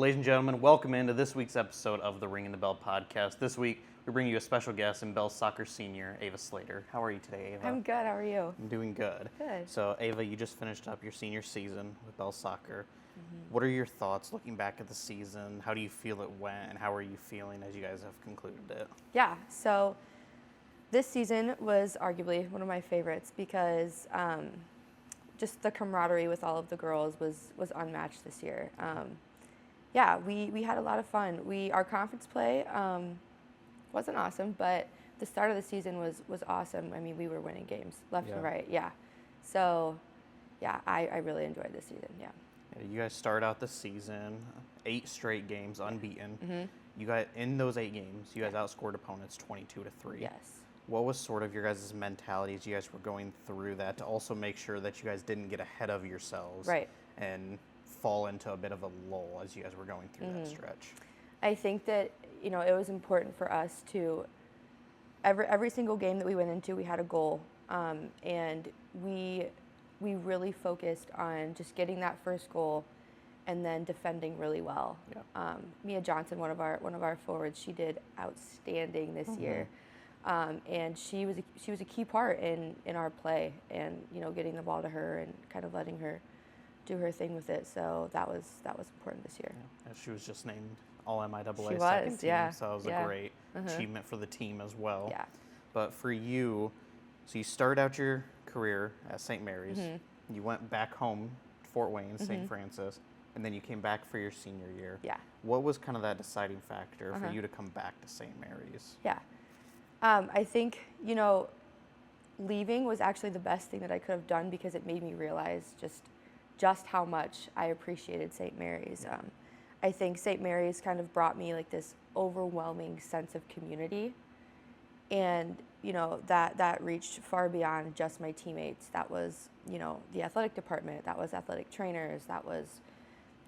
ladies and gentlemen, welcome into this week's episode of the Ring and the Bell podcast. This week, we bring you a special guest in Belle's soccer senior, Ava Slater. How are you today, Ava? I'm good. How are you? I'm doing good. Good. So, Ava, you just finished up your senior season with Belle's soccer. What are your thoughts looking back at the season? How do you feel it went, and how are you feeling as you guys have concluded it? Yeah, so this season was arguably one of my favorites because just the camaraderie with all of the girls was unmatched this year. Yeah, we had a lot of fun. Our conference play wasn't awesome, but the start of the season was awesome. I mean, we were winning games left and right. Yeah, so yeah, I really enjoyed this season. Yeah. You guys start out the season 8 straight games unbeaten. You got in those 8 games. You guys outscored opponents 22-3. Yes. What was sort of your guys' mentality as you guys were going through that to also make sure that you guys didn't get ahead of yourselves and fall into a bit of a lull as you guys were going through that stretch? I think that, it was important for us to, every single game that we went into, we had a goal. And we really focused on just getting that first goal and then defending really well. Yeah. Mia Johnson, one of our forwards, she did outstanding this year. And she was a key part in our play and, getting the ball to her and kind of letting her do her thing with it. So that was important this year. Yeah. She was just named All-MIAA she second was, team, yeah. so it was a great achievement for the team as well. Yeah. But for you, so you started out your career at St. Mary's. You went back home, Fort Wayne, St. Francis, and then you came back for your senior year. Yeah. What was kind of that deciding factor for you to come back to St. Mary's? Yeah. I think, leaving was actually the best thing that I could have done because it made me realize just how much I appreciated St. Mary's. I think St. Mary's kind of brought me like this overwhelming sense of community. And, that reached far beyond just my teammates. That was, the athletic department, that was athletic trainers, that was,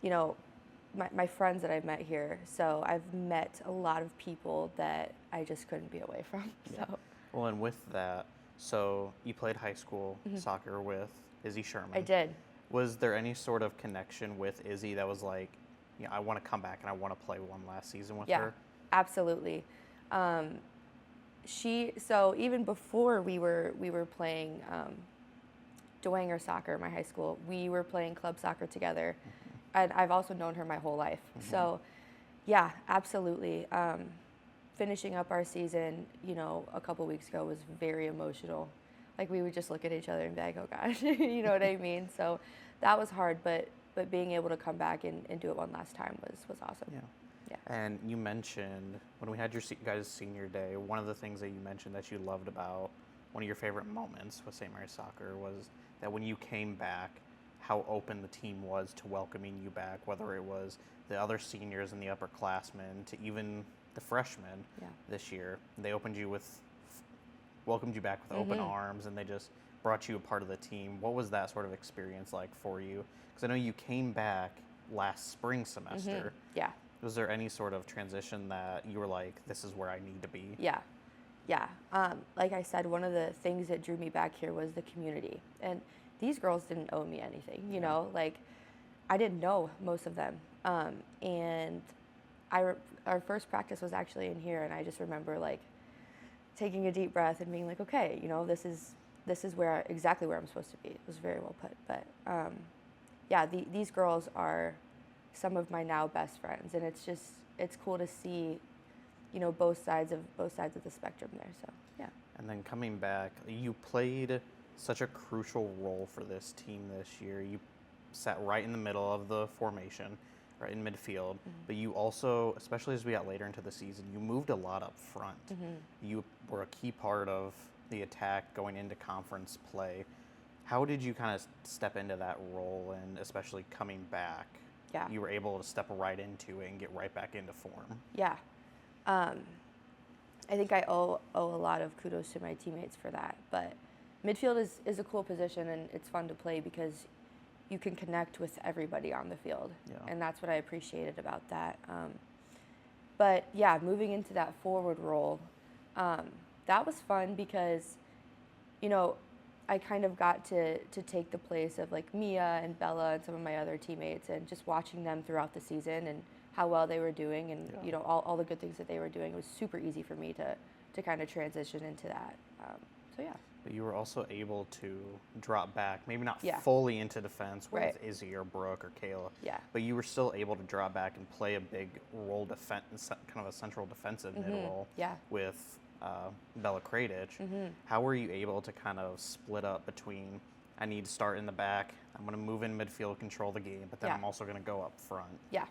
my friends that I've met here. So I've met a lot of people that I just couldn't be away from. Yeah. So. Well, and with that, so you played high school soccer with Izzy Sherman. I did. Was there any sort of connection with Izzy that was like, I want to come back and I want to play one last season with her? Yeah, absolutely. So even before we were playing Dwanger soccer, my high school, we were playing club soccer together. And I've also known her my whole life. So yeah, absolutely. Finishing up our season, a couple weeks ago was very emotional. Like we would just look at each other and be like, oh gosh, you know what I mean? So that was hard, but being able to come back and do it one last time was awesome. Yeah. Yeah. And you mentioned when we had your guys' senior day, one of the things that you mentioned that you loved about one of your favorite moments with St. Mary's Soccer was that when you came back, how open the team was to welcoming you back, whether it was the other seniors and the upperclassmen to even the freshmen this year. They welcomed you back with open arms, and they just brought you a part of the team. What was that sort of experience like for you? Because I know you came back last spring semester. Yeah. Was there any sort of transition that you were like, this is where I need to be? Yeah. Like I said, one of the things that drew me back here was the community. And these girls didn't owe me anything, like I didn't know most of them. And our first practice was actually in here, and I just remember like taking a deep breath and being like, okay, this is exactly where I'm supposed to be. It was very well put. But these girls are some of my now best friends, and it's cool to see, both sides of the spectrum there. So yeah. And then coming back, you played such a crucial role for this team this year. You sat right in the middle of the formation, right in midfield, but you also, especially as we got later into the season, you moved a lot up front. You were a key part of the attack going into conference play. How did you kind of step into that role, and especially coming back? Yeah. You were able to step right into it and get right back into form. Yeah. I think I owe a lot of kudos to my teammates for that. But midfield is a cool position, and it's fun to play because you can connect with everybody on the field. Yeah. And that's what I appreciated about that. But yeah, moving into that forward role, that was fun because, I kind of got to take the place of like Mia and Bella and some of my other teammates, and just watching them throughout the season and how well they were doing and, Yeah. you know, all the good things that they were doing. It was super easy for me to kind of transition into that. So, yeah. But you were also able to drop back, maybe not Yeah. fully into defense with Right. Izzy or Brooke or Kayla, Yeah. but you were still able to drop back and play a big role, kind of a central defensive mid role Yeah. with Bella Kradich. How were you able to kind of split up between, I need to start in the back, I'm going to move in midfield, control the game, but then Yeah. I'm also going to go up front? Yeah.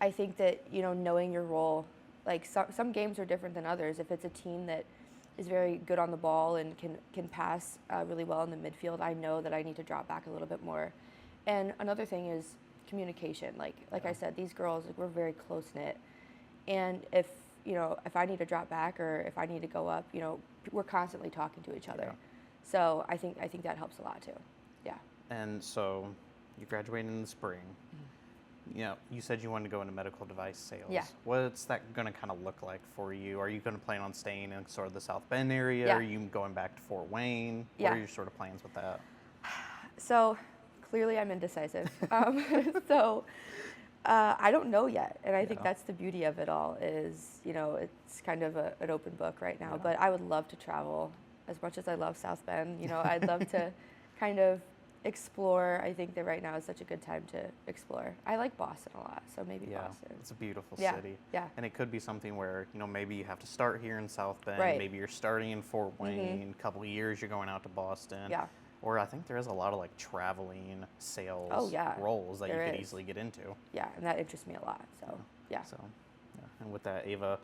I think that, you know, knowing your role, like some games are different than others. If it's a team that is very good on the ball and can pass really well in the midfield, I know that I need to drop back a little bit more. And another thing is communication. Like Yeah. I said, these girls, like, we're very close knit. And if, you know, if I need to drop back or if I need to go up, you know, we're constantly talking to each other. Yeah. So I think that helps a lot too. Yeah. And so you graduated in the spring. You know, you said you wanted to go into medical device sales. Yeah. What's that going to kind of look like for you? Are you going to plan on staying in sort of the South Bend area? Yeah. Are you going back to Fort Wayne? Yeah. What are your sort of plans with that? So clearly I'm indecisive. So I don't know yet. And I think Yeah. that's the beauty of it all is, you know, it's kind of an open book right now. Yeah. But I would love to travel as much as I love South Bend. You know, I'd love to kind of explore. I think that right now is such a good time to explore. I like Boston a lot, so maybe Yeah, Boston. it's a beautiful Yeah, city. yeah. And it could be something where, you know, maybe you have to start here in South Bend. Right. Maybe you're starting in Fort Wayne. A couple of years you're going out to Boston. Yeah. Or I think there is a lot of like traveling sales yeah, roles that you there could is. easily get into. Yeah, and that interests me a lot. So, yeah. So, yeah. And with that, Ava,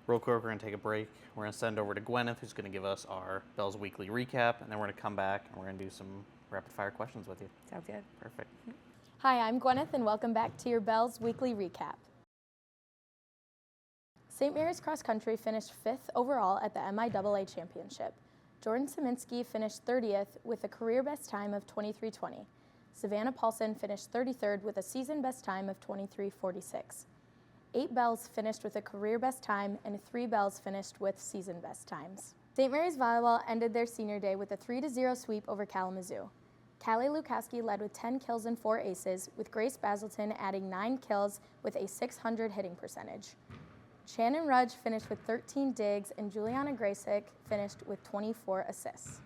real quick, we're going to take a break. We're going to send over to Gwyneth, who's going to give us our Belle's Weekly recap, and then we're going to come back and we're going to do some rapid fire questions with you. Sounds good. Perfect. Hi, I'm Gwyneth, and welcome back to your Bell's Weekly Recap. St. Mary's Cross Country finished 5th overall at the MIAA Championship. Jordan Saminsky finished 30th with a career best time of 23:20. Savannah Paulson finished 33rd with a season best time of 23:46. 8 Bells finished with a career best time, and 3 Bells finished with season best times. St. Mary's Volleyball ended their senior day with a 3-0 sweep over Kalamazoo. Callie Lukowski led with 10 kills and 4 aces, with Grace Basilton adding 9 kills with a .600 hitting percentage. Shannon Rudge finished with 13 digs, and Juliana Graysick finished with 24 assists.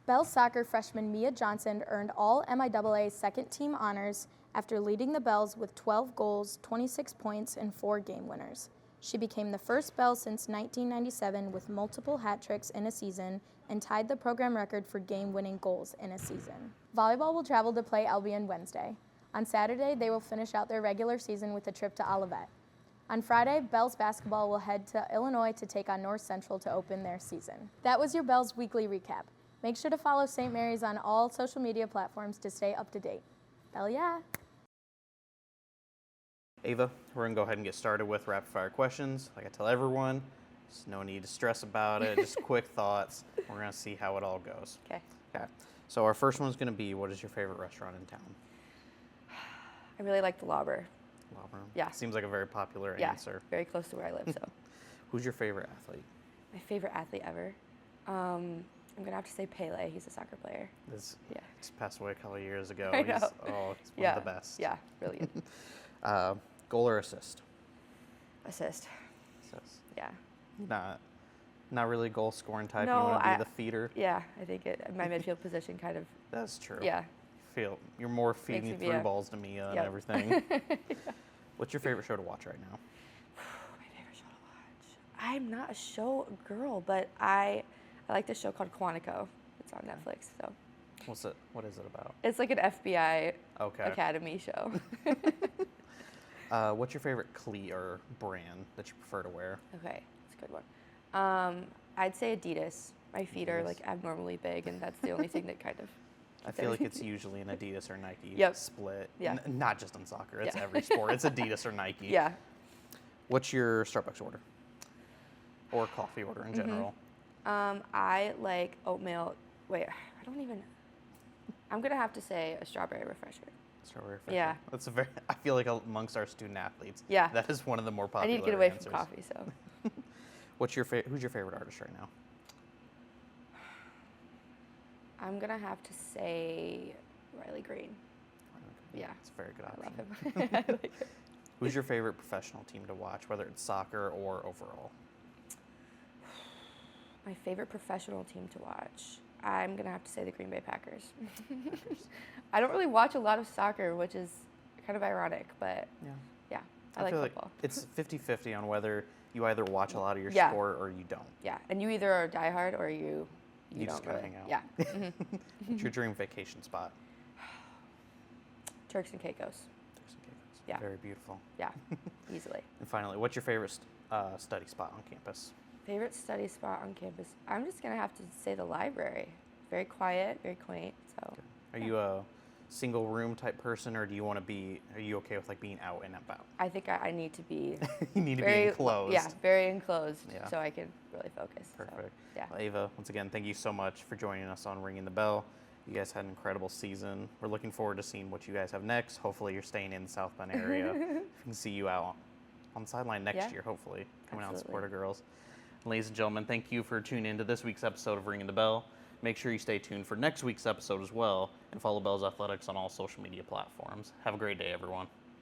Bell's soccer freshman Mia Johnson earned all MIAA second team honors after leading the Bells with 12 goals, 26 points, and 4 game winners. She became the first Belle since 1997 with multiple hat tricks in a season and tied the program record for game-winning goals in a season. Volleyball will travel to play Albion Wednesday. On Saturday, they will finish out their regular season with a trip to Olivet. On Friday, Bells basketball will head to Illinois to take on North Central to open their season. That was your Bells Weekly Recap. Make sure to follow St. Mary's on all social media platforms to stay up to date. Belle, yeah! Ava, we're going to go ahead and get started with rapid fire questions. Like I tell everyone, there's no need to stress about it, just quick thoughts. We're going to see how it all goes. Okay. Okay. So our first one's going to be, what is your favorite restaurant in town? I really like the Lauber. Lauber. Yeah. Seems like a very popular Yeah, answer. very close to where I live, so. Who's your favorite athlete? My favorite athlete ever. I'm going to have to say Pele. He's a soccer player. Yeah. He's passed away a couple of years ago. I know. He's one of the best. Yeah, really good. Goal or assist? Assist. Assist. Yeah. Not really goal scoring type. No, you want to be the feeder? Yeah, I think my midfield position kind of, That's true. yeah. You're more feeding Makes me through be a- balls to Mia and Yep. everything. What's your favorite show to watch right now? My favorite show to watch. I'm not a show girl, but I like this show called Quantico. It's on Netflix, so. What is it about? It's like an FBI Okay. Academy show. What's your favorite cleat or brand that you prefer to wear? Okay, that's a good one. I'd say Adidas. My feet are Adidas. like abnormally big, and that's the only thing that kind of. I feel like it's usually an Adidas or Nike Yep. split. Yeah. Not just in soccer. It's Yeah. every sport. It's Adidas or Nike. Yeah. What's your Starbucks order? Or coffee order in general? I like oatmeal. Wait, I don't even. I'm gonna have to say a strawberry refreshment. Strawberry Yeah. That's I feel like amongst our student athletes, Yeah. that is one of the more I popular need to get away answers. from coffee, so. Who's your favorite artist right now? I'm gonna have to say Riley Green. Yeah. It's a very good I option. love him. I like him. Who's your favorite professional team to watch, whether it's soccer or overall? My favorite professional team to watch. I'm going to have to say the Green Bay Packers. I don't really watch a lot of soccer, which is kind of ironic, but yeah, I like feel football. like it's 50-50 on whether you either watch a lot of your Yeah. sport or you don't. Yeah, and you either are diehard or you You just don't gotta really. hang out. Yeah. What's your dream vacation spot? Turks and Caicos. Turks and Caicos. Yeah. Very beautiful. Yeah, easily. And finally, what's your favorite study spot on campus? Favorite study spot on campus? I'm just going to have to say the library. Very quiet, very quaint. So. Are you a single room type person, or do you want to be? Are you okay with like being out and about? I think I need to be. You need to very, be enclosed. Yeah, very enclosed, Yeah. so I can really focus. Perfect. So, yeah. Well, Ava, once again, thank you so much for joining us on Ringing the Bell. You guys had an incredible season. We're looking forward to seeing what you guys have next. Hopefully, you're staying in the South Bend area. We can see you out on the sideline next year. Hopefully, coming out and support our girls. Ladies and gentlemen, thank you for tuning in to this week's episode of Ringing the Bell. Make sure you stay tuned for next week's episode as well, and follow Bell's Athletics on all social media platforms. Have a great day, everyone.